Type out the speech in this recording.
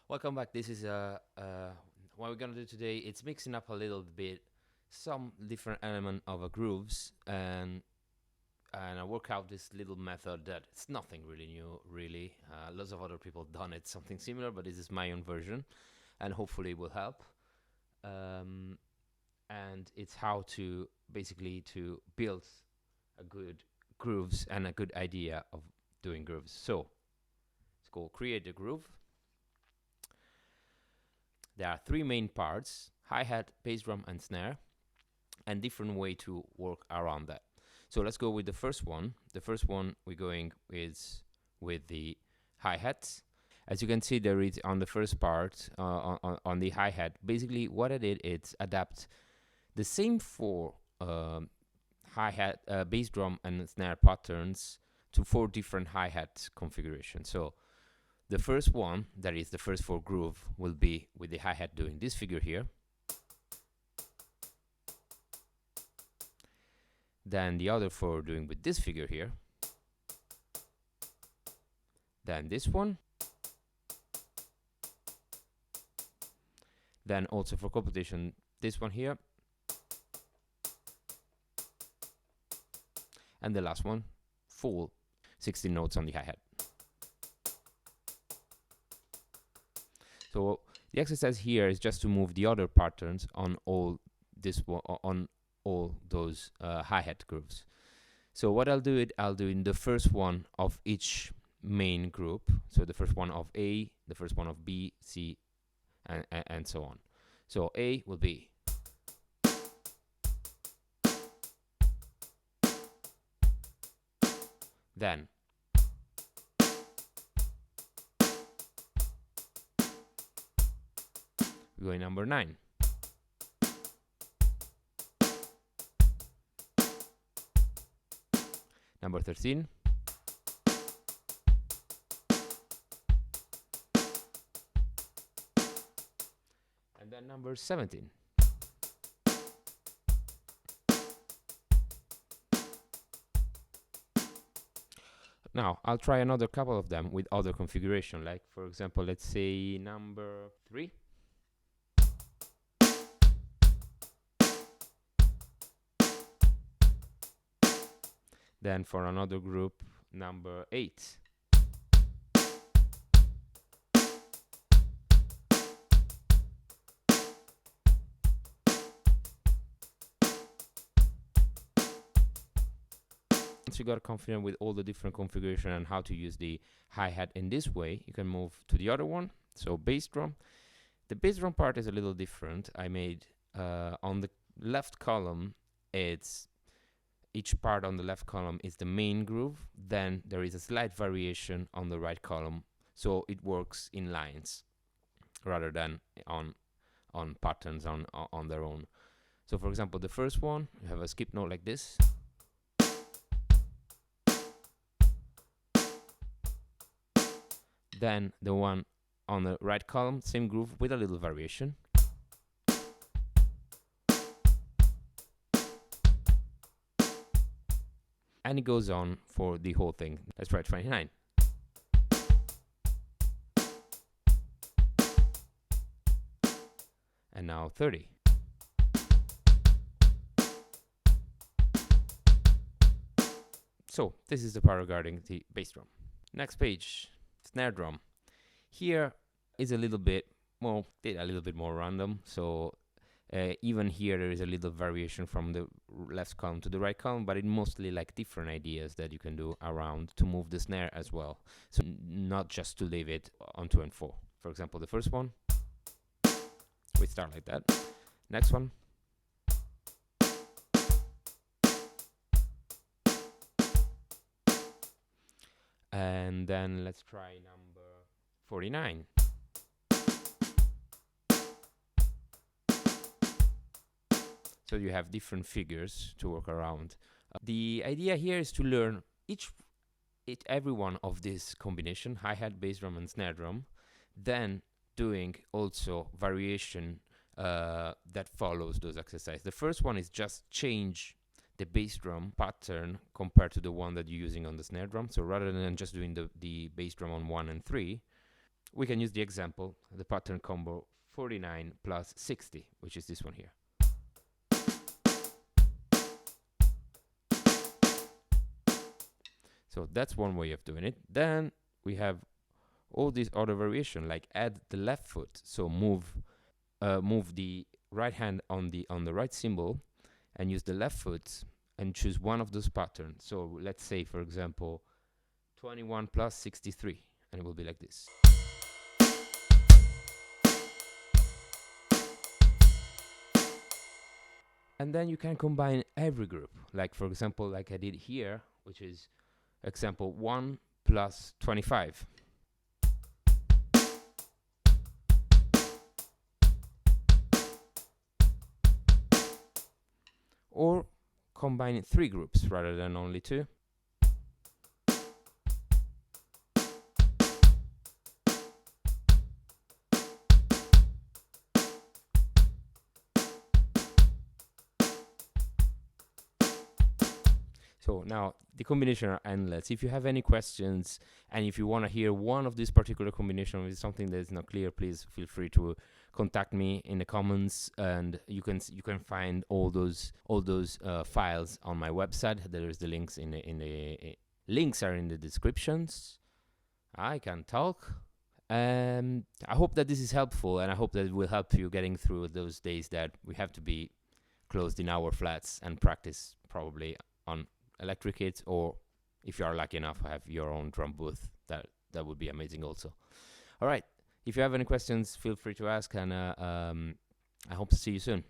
Welcome back. This is what we're gonna do today. It's mixing up a little bit some different element of a grooves and I work out this little method that it's nothing really new. Really, lots of other people done it something similar, but this is my own version, and hopefully it will help. Um, and it's how to basically to build a good grooves and a good idea of doing grooves. So let's go create a groove. There are three main parts: hi-hat, bass drum, and snare, and different way to work around that. So let's go with the first one. The first one we're going is with the hi-hats. As you can see, there is on the first part on the hi-hat. Basically, what I did is adapt the same four hi-hat, bass drum, and snare patterns to four different hi-hat configurations. So the first one, that is the first four groove, will be with the hi-hat doing this figure here. Then the other four doing with this figure here. Then this one. Then also for competition, this one here. And the last one, full 16 notes on the hi-hat. So the exercise here is just to move the other patterns on all those hi-hat grooves. So what I'll do in the first one of each main group. So the first one of A, the first one of B, C, and so on. So A will be then we're going number 9. Number 13. And then number 17. Now, I'll try another couple of them with other configuration, like, for example, let's say number 3. Then for another group, number 8. Once you got confident with all the different configuration and how to use the hi-hat in this way, you can move to the other one. So bass drum. The bass drum part is a little different. I made on the left column, it's each part on the left column is the main groove. Then there is a slight variation on the right column, so it works in lines rather than on patterns on their own. So for example, the first one, you have a skip note like this. Then the one on the right column, same groove with a little variation. And it goes on for the whole thing. Let's try 29. And now 30. So this is the part regarding the bass drum. Next page, snare drum. Here is a little bit more random. So even here there is a little variation from the left column to the right column, but it mostly like different ideas that you can do around to move the snare as well. So not just to leave it on 2 and 4. For example, the first one, we start like that. Next one. And then let's try number 49. So you have different figures to work around. The idea here is to learn every one of this combination, hi-hat, bass drum, and snare drum, then doing also variation that follows those exercises. The first one is just change the bass drum pattern compared to the one that you're using on the snare drum. So rather than just doing the bass drum on 1 and 3, we can use the example, the pattern combo 49 plus 60, which is this one here. So that's one way of doing it. Then we have all these other variation, like add the left foot. So move the right hand on the right cymbal and use the left foot and choose one of those patterns. So let's say, for example, 21 plus 63, and it will be like this. And then you can combine every group, like for example, like I did here, which is example 1 plus 25. Or combine 3 groups rather than only 2. So now the combinations are endless. If you have any questions and if you want to hear one of these particular combinations with something that is not clear, please feel free to contact me in the comments, and you can find all those files on my website. There is the links links are in the descriptions. I can talk. I hope that this is helpful, and I hope that it will help you getting through those days that we have to be closed in our flats and practice probably on electric kits, or if you are lucky enough to have your own drum booth, that would be amazing also. All right, if you have any questions, feel free to ask, and I hope to see you soon.